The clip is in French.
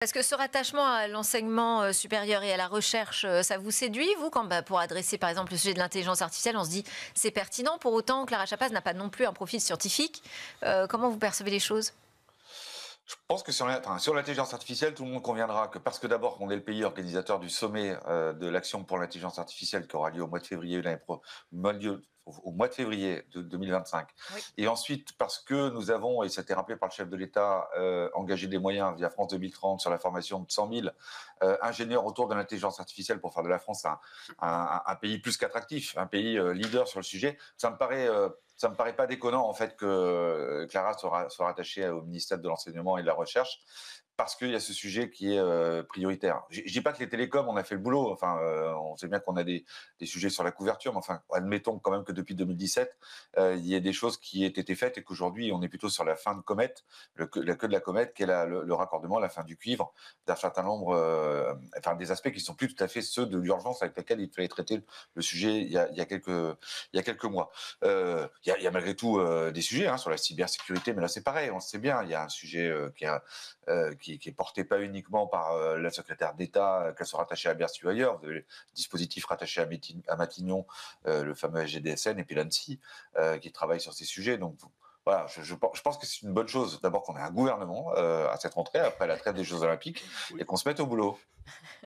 Est-ce que ce rattachement à l'enseignement, supérieur et à la recherche, ça vous séduit, vous, quand pour adresser, par exemple, le sujet de l'intelligence artificielle, on se dit: «C'est pertinent», pour autant, Clara Chapaz n'a pas non plus un profil scientifique. Comment vous percevez les choses? Je pense que sur l'intelligence artificielle, tout le monde conviendra que parce que d'abord, on est le pays organisateur du sommet de l'action pour l'intelligence artificielle qui aura lieu au mois de février au mois de février de 2025. Oui. Et ensuite, parce que nous avons, et ça a été rappelé par le chef de l'État, engagé des moyens via France 2030 sur la formation de 100 000 ingénieurs autour de l'intelligence artificielle pour faire de la France un pays plus qu'attractif, un pays leader sur le sujet, ça me paraît pas déconnant en fait que Clara soit rattachée au ministère de l'enseignement et de la recherche parce qu'il y a ce sujet qui est prioritaire. Je dis pas que les télécoms, on a fait le boulot. Enfin, on sait bien qu'on a des sujets sur la couverture, mais enfin, admettons quand même que depuis 2017, il y a des choses qui aient été faites et qu'aujourd'hui, on est plutôt sur la fin de comète, la queue de la comète, qui est le raccordement, la fin du cuivre, d'un certain nombre, enfin des aspects qui sont plus tout à fait ceux de l'urgence avec laquelle il fallait traiter le sujet il y a quelques mois. Il y a malgré tout des sujets sur la cybersécurité, mais là c'est pareil, on le sait bien. Il y a un sujet qui est porté pas uniquement par la secrétaire d'État, qu'elle soit rattachée à Bercy ou ailleurs, le dispositif rattaché à Matignon, le fameux SGDSN, et puis l'ANSSI, qui travaille sur ces sujets. Donc voilà, je pense que c'est une bonne chose, d'abord qu'on ait un gouvernement à cette rentrée, après la trêve des Jeux Olympiques, et Oui. qu'on se mette au boulot.